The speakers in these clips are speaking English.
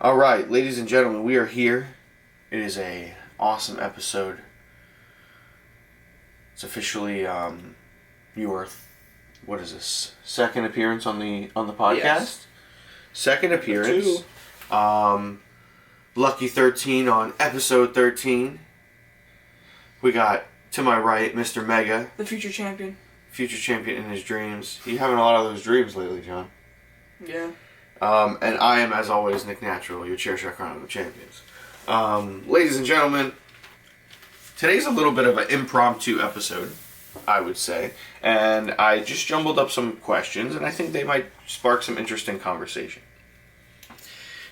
All right, ladies and gentlemen, we are here. It is a awesome episode. It's officially your what is this? Second appearance on the podcast. Yes. Second appearance. Lucky 13 on episode 13. We got to my right, Mr. Megga, The future champion. future champion in his dreams. You having a lot of those dreams lately, John? Yeah. And I am, as always, Nick Natural, your chair shot crown of the champions. Ladies and gentlemen, today's a little bit of an impromptu episode, I would say. And I just jumbled up some questions, and I think they might spark some interesting conversation.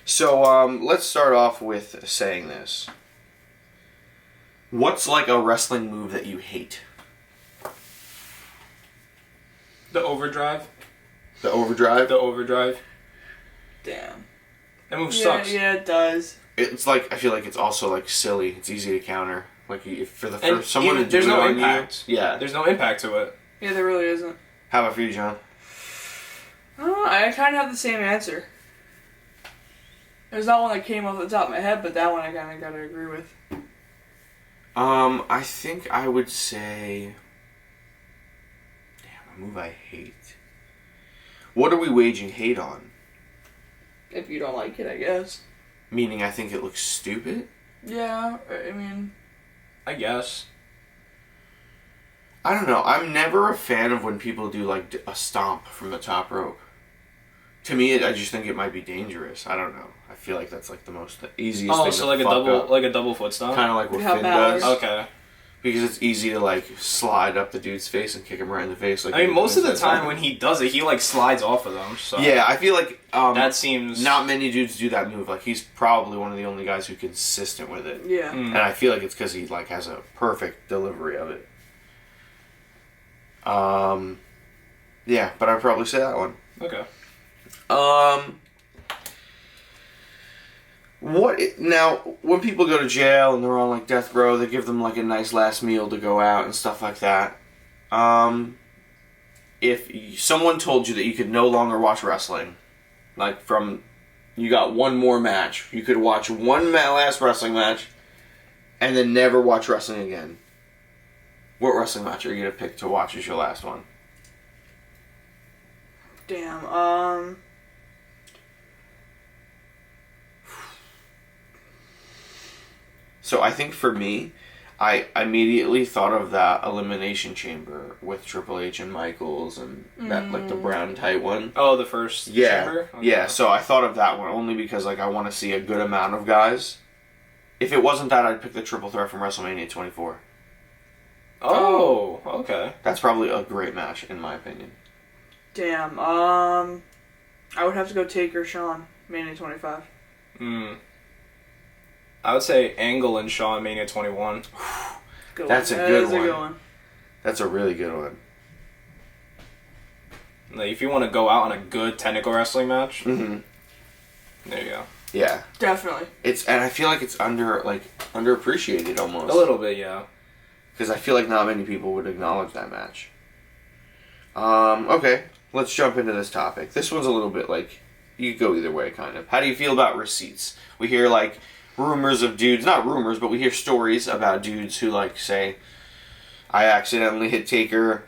So, let's start off with saying this. What's like a wrestling move that you hate? The overdrive. The overdrive? The overdrive. Damn. That move sucks. Yeah, it does. It's like, I feel like it's also like silly. It's easy to counter. Like if for the And first someone to do there's it no on impact. you. Yeah. There's no impact to it. Yeah, there really isn't. How about for you, John? I kind of have the same answer. There's not one that came off the top of my head, but that one I kind of gotta agree with. I think I would say... Damn, a move I hate. What are we waging hate on? If you don't like it, I guess. Meaning I think it looks stupid? Yeah, I mean... I guess. I don't know. I'm never a fan of when people do like a stomp from the top rope. To me, I just think it might be dangerous. I don't know. I feel like that's like the easiest thing So to like a fuck double, up. like a double foot stomp. Kind of like what How Finn Balor. does. Okay. Because it's easy to like slide up the dude's face and kick him right in the face. Like I mean, most of the time when he does it, he like slides off of them. So yeah, I feel like that seems not many dudes do that move. Like he's probably one of the only guys who's consistent with it. Yeah. And I feel like it's because he like has a perfect delivery of it. Yeah, but I'd probably say that one. Okay. Now, when people go to jail and they're on like death row, they give them like a nice last meal to go out and stuff like that. If someone told you that you could no longer watch wrestling, like you got one more match, you could watch one last wrestling match, and then never watch wrestling again. What wrestling match are you gonna pick to watch as your last one? Damn, So I think for me, I immediately thought of that Elimination Chamber with Triple H and Michaels and that like the brown tight one. Oh, the first chamber? Okay. Yeah. So I thought of that one only because like I want to see a good amount of guys. If it wasn't that, I'd pick the triple threat from WrestleMania 24. Oh, okay. That's probably a great match in my opinion. damn, I would have to go Taker, Shawn, Mania 25. I would say Angle and Shawn Mania 21. Good That's one. a good That is one. a good one. That's a really good one. Like, if you want to go out on a good technical wrestling match, Mm-hmm. there you go. Yeah. Definitely. And I feel like it's underappreciated almost. A little bit, yeah. Because I feel like not many people would acknowledge that match. Okay, let's jump into this topic. This one's a little bit like, you could go either way, kind of. How do you feel about receipts? We hear, like, rumors of dudes, not rumors, but we hear stories about dudes who, like, say, I accidentally hit Taker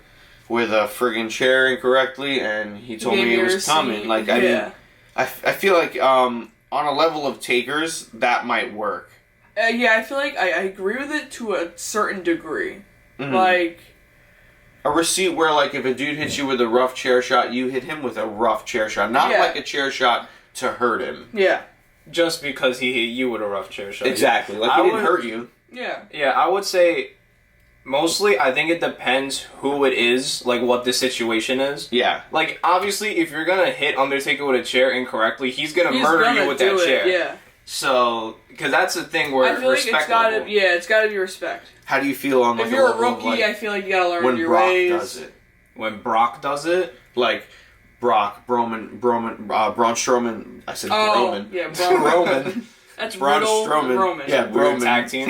with a friggin' chair incorrectly, and he told me it was coming. Like, I mean, I feel like, on a level of Takers, that might work. Yeah, I feel like I agree with it to a certain degree. Mhm. Like... A receipt where, like, if a dude hits you with a rough chair shot, you hit him with a rough chair shot. Not like a chair shot to hurt him. Yeah. Just because he hit you with a rough chair shot. Exactly. Like, he didn't hurt you. Yeah. Yeah, I would say, mostly, I think it depends who it is, like, what the situation is. Yeah. Like, obviously, if you're gonna hit Undertaker with a chair incorrectly, he's gonna murder you with that chair. Yeah. So, because that's the thing where I feel like respect it's gotta, level. it's gotta be respect. How do you feel on, like, If you're a level of, rookie, like, I feel like you gotta learn when your Brock ways. does it? When Brock does it, Like, Braun Strowman. I said Oh, Broman. yeah, Braun. Roman. That's Braun Riddle, Strowman. Roman. Yeah, weird Broman. tag team.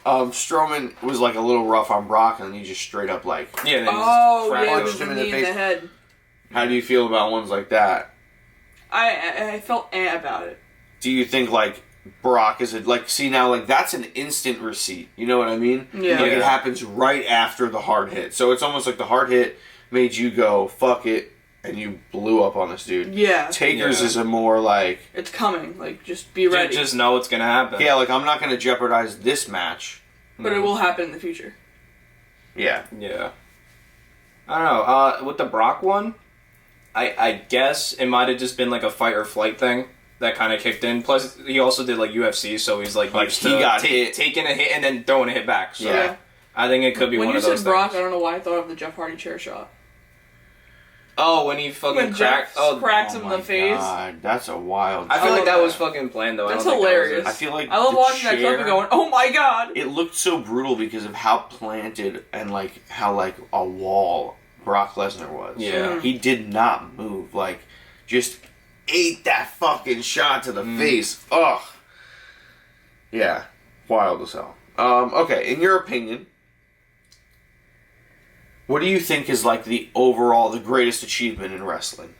Strowman was, like, a little rough on Brock, and he just straight up, like... Yeah, then Oh, just yeah, punched with him the in the knee in the face. head. How do you feel about ones like that? I felt about it. Do you think like Brock is it like see now like that's an instant receipt? You know what I mean? Yeah. Like it happens right after the hard hit, so it's almost like the hard hit made you go fuck it, and you blew up on this dude. Yeah. Taker's is a more like it's coming. Like just be ready. Just know it's gonna happen. yeah, like I'm not gonna jeopardize this match, but it will happen in the future. Yeah. Yeah. I don't know. With the Brock one, I guess it might have just been like a fight or flight thing that kind of kicked in. Plus, he also did like UFC, so he's like used he to got hit. taking a hit and then throwing a hit back. So Yeah. I think it could be When one you of those said Brock, things. I don't know why I thought of the Jeff Hardy chair shot. Oh, when he fucking When cracked. Jeff Oh, cracks him in my the face. God, that's a wild. I feel I like love that was that. fucking planned though. That's I don't think hilarious. I feel like I love the watching that clip chair- and going, "Oh my god!" It looked so brutal because of how planted and like how like a wall Brock Lesnar was. Yeah. He did not move. Like, just ate that fucking shot to the face. Ugh. Yeah. Wild as hell. Okay, in your opinion, what do you think is like the greatest achievement in wrestling?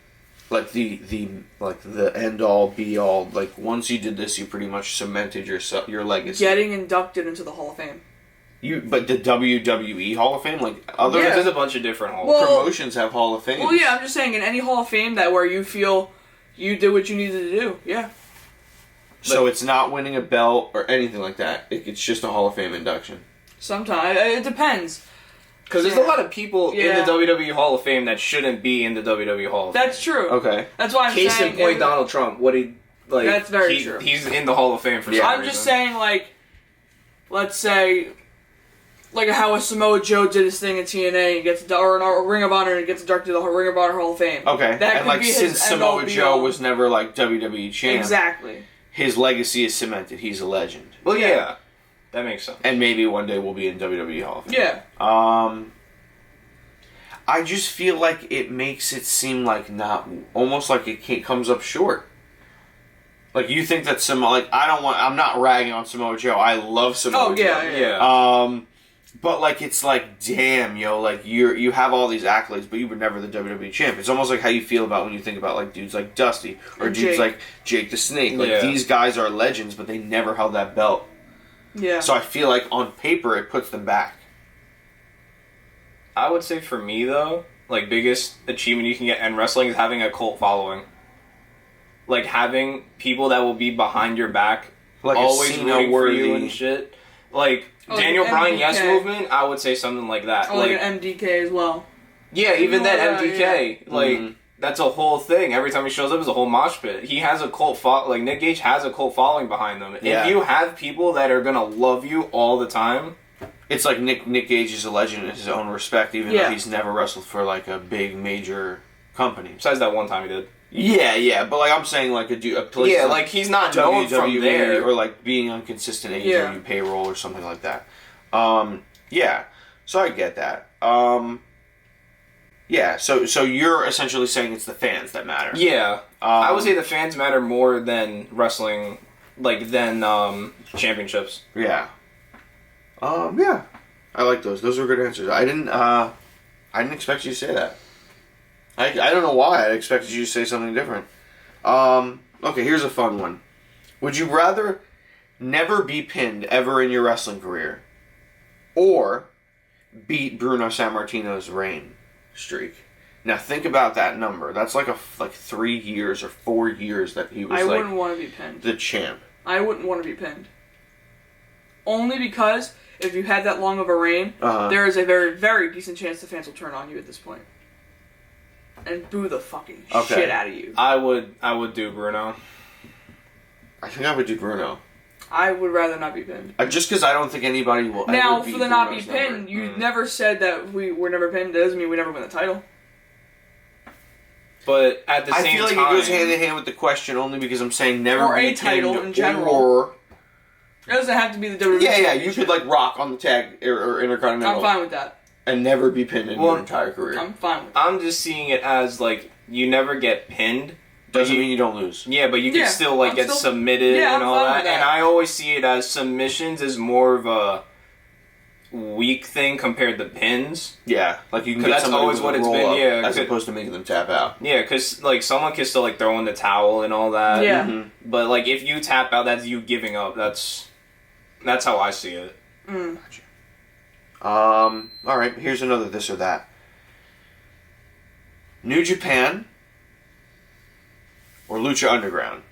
Like the end all be all. Like once you did this, you pretty much cemented your legacy. Getting inducted into the Hall of Fame. But the WWE Hall of Fame, like other Yeah. There's a bunch of different holes. Well- promotions have Hall of Fame. Well, yeah, I'm just saying, in any Hall of Fame that where you feel you did what you needed to do, yeah. So it's not winning a belt or anything like that. It's just a Hall of Fame induction. Sometimes it depends. Because there's a lot of people Yeah. in the WWE Hall of Fame that shouldn't be in the WWE Hall of Fame. That's true. Okay. That's why I'm Case saying. in point, if- Donald Trump. What he like? That's very true. He's in the Hall of Fame for some I'm reason. just saying, like, let's say, like how a Samoa Joe did his thing in TNA and gets or a Ring of Honor and gets inducted to the Ring of Honor Hall of Fame. Okay. That and could like be his since end-all, Samoa be-all. Joe was never like WWE champ, Exactly. his legacy is cemented. He's a legend. Well, yeah, that makes sense. And maybe one day we'll be in WWE Hall of Fame. Yeah. I just feel like it makes it seem like almost like it comes up short. Like you think that I'm not ragging on Samoa Joe. I love Samoa Oh Joe. yeah. But like it's like damn, yo, like you have all these accolades, but you were never the WWE champ. It's almost like how you feel about when you think about like dudes like Dusty or And dudes Jake. like Jake the Snake. Like Yeah. these guys are legends, but they never held that belt. Yeah. So I feel like on paper it puts them back. I would say for me though, like biggest achievement you can get in wrestling is having a cult following. Like having people that will be behind your back, Like always a rooting for you Cena-worthy. and shit. Like Oh, Daniel like Bryan MDK. Yes movement, I would say something like that. Oh, like an MDK as well. Yeah, even that Yeah, MDK, like Mhm. that's a whole thing. Every time he shows up, is a whole mosh pit. He has a cult like Nick Gage has a cult following behind them. Yeah. If you have people that are gonna love you all the time, It's like Nick Gage is a legend in his own respect, even though Yeah. he's never wrestled for like a big major company. besides that one time he did. Yeah, but like I'm saying, like a place Yeah, like he's not known from there. or like being on consistent AEW Yeah. payroll or something like that. Yeah, so I get that. Yeah, so you're essentially saying it's the fans that matter. Yeah, I would say the fans matter more than wrestling, like than championships. Yeah. Yeah. I like those. Those were good answers. I didn't expect you to say that. I don't know why. I expected you to say something different. Okay, here's a fun one. Would you rather never be pinned ever in your wrestling career or beat Bruno Sammartino's reign streak? Now think about that number. That's like 3 years or 4 years that he was I like wouldn't want to be pinned. the champ. I wouldn't want to be pinned. Only because if you had that long of a reign, Uh-huh. there is a very, very decent chance the fans will turn on you at this point. And boo the fucking Okay. shit out of you. I would do Bruno. I think I would do Bruno. I would rather not be pinned. Just because I don't think anybody will Now, ever beat for the not be Bruno's number. pinned, you never said that we were never pinned. That doesn't mean we never win the title. But at the I same feel like time, it goes hand in hand with the question only because I'm saying never Or be a title pinned in general. Or It doesn't have to be the WWE. yeah, you Championship. could like rock on the tag or Intercontinental I'm fine with that. and never be pinned in Well, your entire career. I'm fine with that. I'm just seeing it as like you never get pinned. Doesn't mean you don't lose. Yeah, but you can Yeah, still like I'm get still- submitted Yeah, and I'm all fine that. with that. And I always see it as submissions is more of a weak thing compared to pins. Yeah, like you can 'Cause get that's somebody always with what a it's roll been, up, yeah, as 'cause- opposed to making them tap out. Yeah, because like someone can still like throw in the towel and all that. Yeah. Mhm. But like if you tap out, that's you giving up. That's how I see it. Mm. All right, here's another this or that. New Japan or Lucha Underground?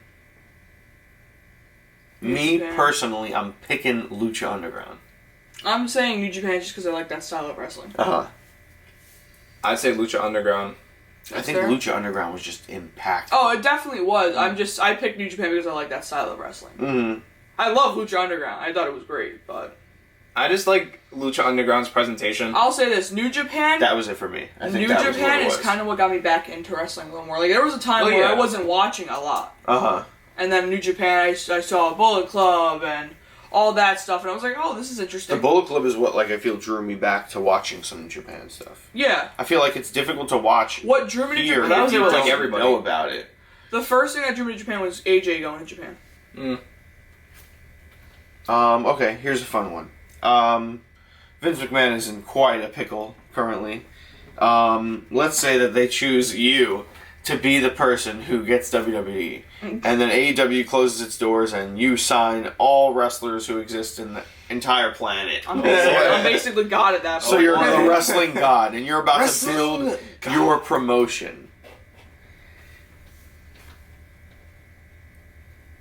New Me Japan. personally, I'm picking Lucha Underground. I'm saying New Japan just because I like that style of wrestling. Uh-huh. I'd say Lucha Underground. I think fair. Lucha Underground was just impactful. Oh, it definitely was. I picked New Japan because I like that style of wrestling. Mm-hmm. I love Lucha Underground. I thought it was great, but I just like Lucha Underground's presentation. I'll say this: New Japan. That was it for me. I think New that was what Japan it is was. kind of what got me back into wrestling a little more. Like there was a time Oh, where I yeah. wasn't watching a lot, Uh-huh. and then New Japan, I saw Bullet Club and all that stuff, and I was like, oh, this is The interesting. Bullet Club is what, like, I feel drew me back to watching some Japan stuff. Yeah. I feel like it's difficult to watch What drew me to here Japan? That if was you with, like, don't everybody. know about it. The first thing that drew me to Japan was AJ going to Japan. Okay, here's a fun one. Vince McMahon is in quite a pickle currently. Let's say that they choose you to be the person who gets WWE. And then AEW closes its doors and you sign all wrestlers who exist in the entire planet. I'm basically God at that point. So you're boy. a wrestling god and you're about Wrestling to build god. your promotion.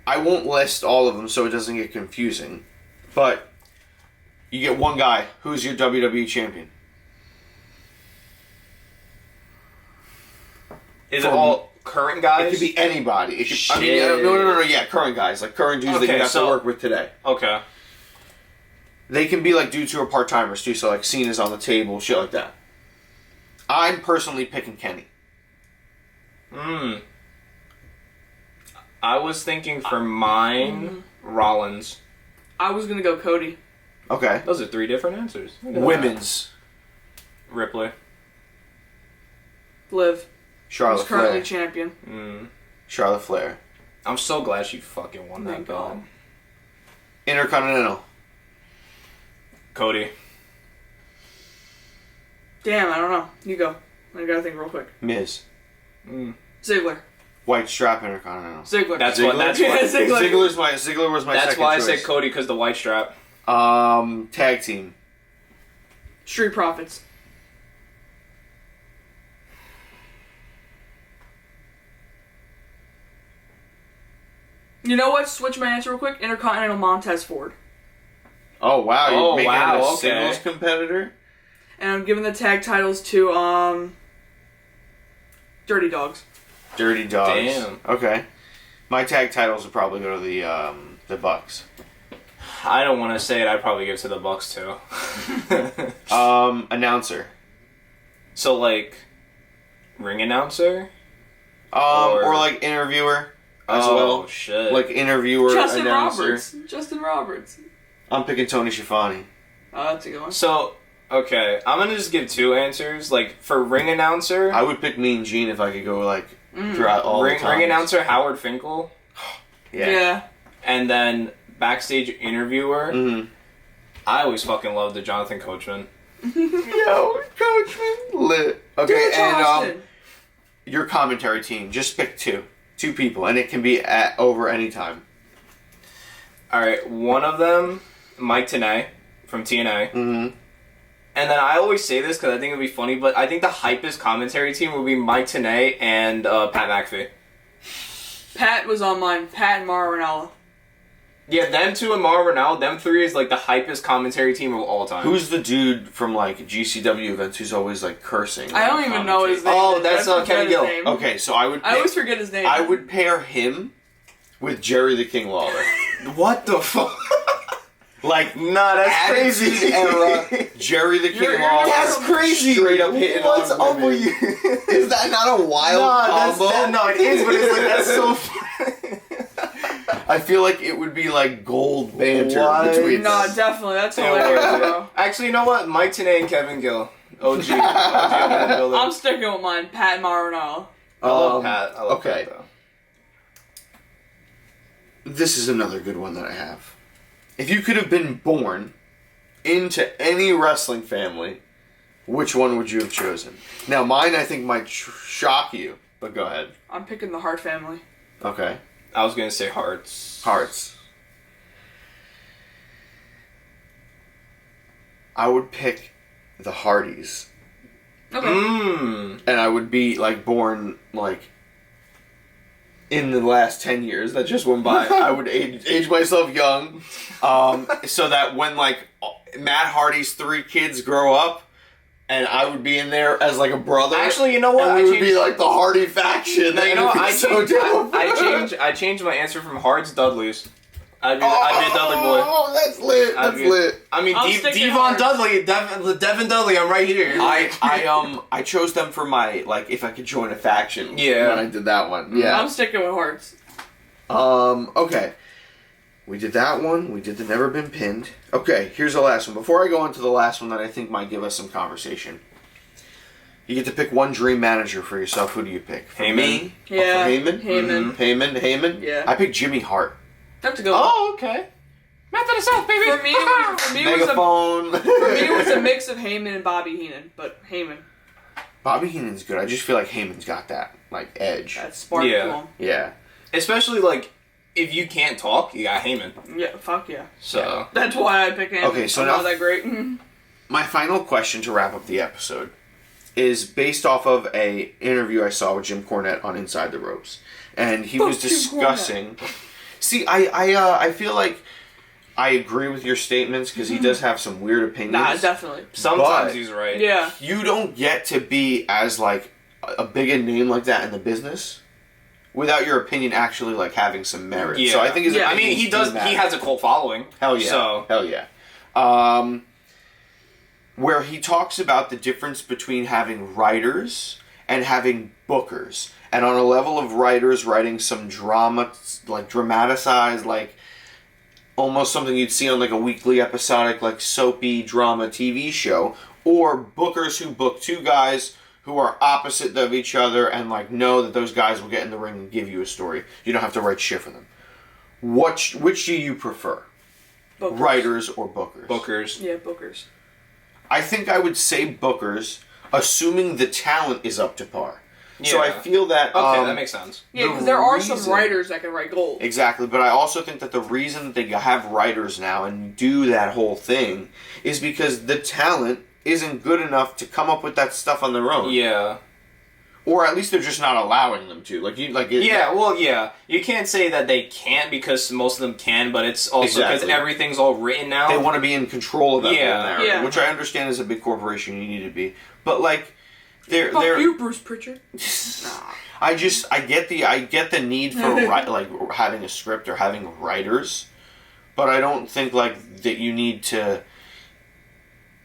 I won't list all of them so it doesn't get confusing. But you get one guy. Who's your WWE champion? Is it all current guys? It could be anybody. It could, I mean, Shit. no. Yeah, current guys. Like current dudes that Okay, you have so- to work with today. Okay. They can be like dudes who are part-timers too, so like Cena's on the table, shit like that. I'm personally picking Kenny. I was thinking for mine, Rollins. I was gonna go Cody. Okay. Those are three different answers. Look at Women's. that. Ripley. Liv. Charlotte Who's currently Flair. champion. Charlotte Flair. I'm so glad she fucking won that Thank belt. God. Intercontinental. Cody. Damn, I don't know. You go. I gotta think real quick. Miz. Ziggler. White strap Intercontinental. Ziggler. That's Ziggler? what. That's Yeah, what. Ziggler. Ziggler was my That's second why choice. I said Cody because the white strap. Tag team. Street Profits. You know what? Switch my answer real quick. Intercontinental Montez Ford. Oh wow, you're Oh, making wow, it a okay. singles competitor? And I'm giving the tag titles to Dirty Dogs. Dirty Dogs. Damn. Okay. My tag titles would probably go to the Bucks. I don't want to say it. I'd probably give it to the Bucks too. Announcer. So like, ring announcer. Or like interviewer as Oh well. shit. Like interviewer, Justin announcer. Roberts. Justin Roberts. I'm picking Tony Schiavone. Oh, that's a good one. So okay, I'm gonna just give two answers. Like for ring announcer, I would pick Mean Gene if I could go like throughout all the ring times. announcer Howard Finkel, Yeah. and then backstage interviewer. Mm-hmm. I always fucking loved the Jonathan Coachman. Yo, Coachman lit. Okay, Dude, and Charleston. your commentary team. Just pick two people, and it can be at over any time. All right, one of them, Mike Tenay from TNA. Mm-hmm. And then I always say this because I think it'd be funny, but I think the hypest commentary team would be Mike Tenay and Pat McAfee. Pat was on mine. Pat and Mara Ranallo. Yeah, them two and Mauro Ranallo, them three is like the hypest commentary team of all time. Who's the dude from like GCW events who's always like cursing? I don't even know his name. Oh, that's, I forget Kevin his Gill. name. Okay, so I would. I always forget his name. I would pair him with Jerry the King Lawler. What the fuck? Like, Nah, that's Attitude crazy. Era, Jerry the King You're- Lawler. That's crazy. Straight up hitting What's on up women. with you? Is that not a wild combo? No, it is, but it's like that's so funny. I feel like it would be like gold banter What? between No, them. definitely. That's Damn, hilarious, bro. Actually, you know what? Mike Tenay and Kevin Gill. OG. I I'm sticking with mine. Pat and Mara Ranallo. love Pat. I love okay. Pat, though. This is another good one that I have. If you could have been born into any wrestling family, which one would you have chosen? Now, mine I think might shock you, but go ahead. I'm picking the Hart family. Okay. I was gonna say Hearts. Hearts. I would pick the Hardys. Okay. And I would be, like, born, like, in the last 10 years that just went by. I would age myself young, so that when, like, Matt Hardy's 3 kids grow up, and I would be in there as, like, a brother. Actually, you know what? And we would be, like, the Hardy faction. No, you know what? I changed my answer from Hearts Dudleys. I'd be a Dudley boy. Oh, that's lit. That's lit. I mean, I'm sticking Devon Hearts. Dudley, Devin Dudley. I'm right here. I chose them for my, like, if I could join a faction. Yeah. When I did that one. Yeah. I'm sticking with Hearts. Okay. We did that one. We did the Never Been Pinned. Okay, here's the last one. Before I go on to the last one that I think might give us some conversation. You get to pick one dream manager for yourself. Who do you pick? For Heyman. me? Yeah. For Heyman? Heyman. Heyman? Yeah. I picked Jimmy Hart. That's a good one. Oh, okay. Map to the South, baby. For me, it Megaphone. was a mix of Heyman and Bobby Heenan, but Heyman. Bobby Heenan's good. I just feel like Heyman's got that, like, edge. That's spark Yeah. to him. Yeah. Especially, like, if you can't talk, you got Heyman. Yeah, fuck yeah. So. That's why I pick Heyman. Okay, so I'm now- not that great. My final question to wrap up the episode is based off of a interview I saw with Jim Cornette on Inside the Ropes, and he was Jim discussing. See, I feel like I agree with your statements because he does have some weird opinions. Nah, definitely. Sometimes But- he's right. Yeah. You don't get to be as like a big a name like that in the business without your opinion actually like having some merit. Yeah. So I think his Yeah. I mean, opinions he does. do matter. He has a cult following. Hell yeah. So. Hell yeah. Where he talks about the difference between having writers and having bookers. And on a level of writers writing some drama, like dramatized, like almost something you'd see on like a weekly episodic, like soapy drama TV show. Or bookers who book 2 guys who are opposite of each other and like know that those guys will get in the ring and give you a story. You don't have to write shit for them. Which do you prefer? Bookers. Writers or bookers? Bookers. Yeah, Bookers. I think I would say bookers, assuming the talent is up to par. So I Yeah. feel that... Okay, that makes sense. Yeah, The because there are reason- some writers that can write gold. Exactly, but I also think that the reason that they have writers now and do that whole thing is because the talent isn't good enough to come up with that stuff on their own. Yeah. Or at least they're just not allowing them to. Yeah, well, yeah. You can't say that they can't because most of them can, but it's also because Exactly. everything's all written now. They want to be in control of that Yeah. whole narrative, Yeah. which I understand as a big corporation you need to be. But like, they're Fuck you, Bruce Pritchard. I get the need for like having a script or having writers, but I don't think like that you need to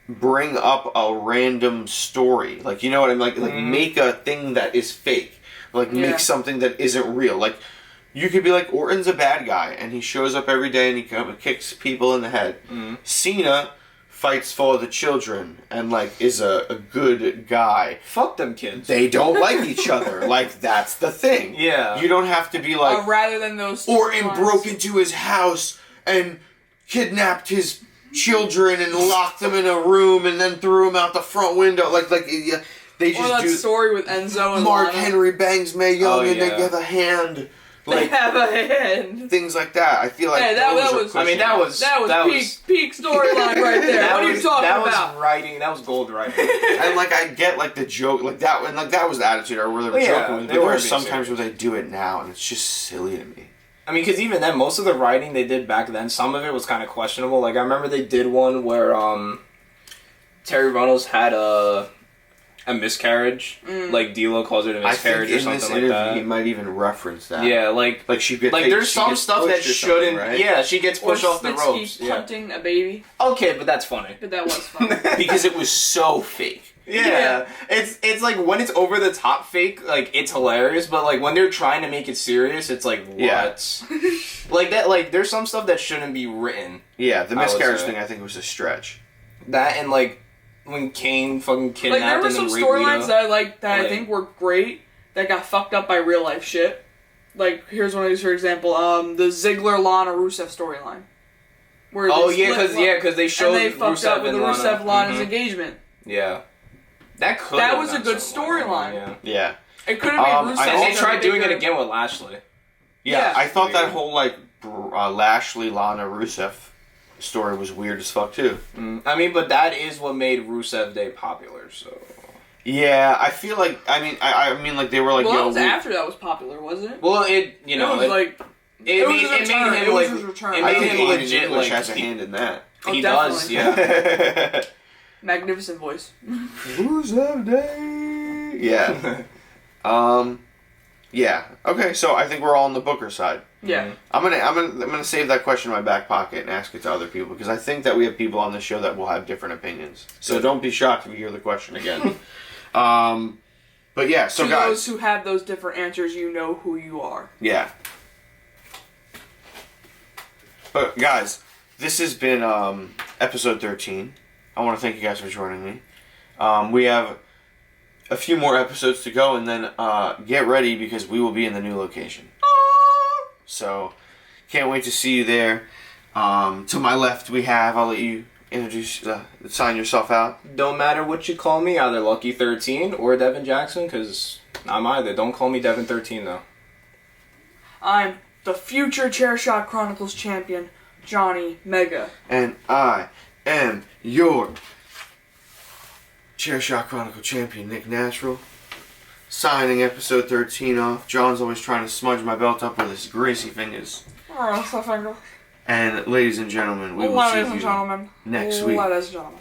bring up a random story. Like, you know what I mean? Like make a thing that is fake. Like Yeah. make something that isn't real. Like you could be like, Orton's a bad guy and he shows up every day and he kicks people in the head. Cena fights for the children and like is a good guy. Fuck them kids. They don't like each other. Like that's the thing. Yeah. You don't have to be like Rather than those. Orton storylines. broke into his house and kidnapped his children and locked them in a room and then threw them out the front window. Yeah, they Or just that do. story with Enzo and Mark Lana. Henry bangs Mae Young Oh, and they yeah. give a hand. They Like have a hand. things like that. I feel like Hey, that those are was- I mean, that was peak storyline right there. That What are was, you talking that about? was writing. That was gold writing. and like I get like the joke like that and like that was the attitude or where they were Yeah, joking with. they But there were are being sometimes serious. where they do it now and it's just silly to me. I mean, because even then, most of the writing they did back then, some of it was kind of questionable. Like I remember they did one where Terry Runnels had a miscarriage. Like D'Lo calls it a I miscarriage think or in this something like interview that. he might even reference that. Yeah, like Like there's she some gets stuff that pushed or something, shouldn't. right? Yeah, she gets pushed or off the Snitsky ropes. Yeah. punting a baby. Okay, but that's funny. But that was fun. Because it was so fake. Yeah. It's like when it's over the top fake, like it's hilarious, but like when they're trying to make it serious, it's like what? Yeah. Like that, like there's some stuff that shouldn't be written. Yeah, the I would miscarriage say. thing I think was a stretch. That and like when Kane fucking Like kidnapped there were and some then storylines Rita. that I like that I Like- think were great that got fucked up by real life shit. Like here's one of these for example, the Ziggler Lana Rusev storyline. Where Oh they yeah, split because they showed and they fucked Rusev up with and the Rusev Lana. Lana's engagement. Yeah, that was a good storyline. Yeah, Yeah. It could have made Rusev. and they such a tried doing it bigger- again with Lashley. Yeah, Yeah. I thought that Weird. whole like Lashley Lana Rusev story was weird as fuck too. I mean, but that is what made Rusev Day popular. So Yeah, I feel like I mean like they were like Well, that yo was we- after that was popular, wasn't it? well, It was like it was made his return. him It was like his return. it I made think him Aiden legit English like has a hand in that. Oh, he does. definitely. Yeah. magnificent voice. Rusev Day. Yeah. Yeah. Okay, so I think we're all on the Booker side. Yeah. I'm gonna save that question in my back pocket and ask it to other people because I think that we have people on the show that will have different opinions. So don't be shocked if you hear the question again. But yeah, so to guys, those who have those different answers, you know who you are. yeah. But guys, this has been episode 13. I want to thank you guys for joining me. We have a few more episodes to go, and then get ready because we will be in the new location. So, can't wait to see you there. To my left, we have, I'll let you introduce, sign yourself out. Don't matter what you call me, either Lucky 13 or Devin Jackson, because I'm either. Don't call me Devin 13 though. I'm the future Chair Shot Chronicles champion, Johnny Mega. And I am your Chair Shot Chronicle champion, Nick Natural. Signing episode 13 off. John's always trying to smudge my belt up with his greasy fingers. Oh, And ladies and gentlemen, we will see Ladies and you gentlemen. next week. Ladies and gentlemen.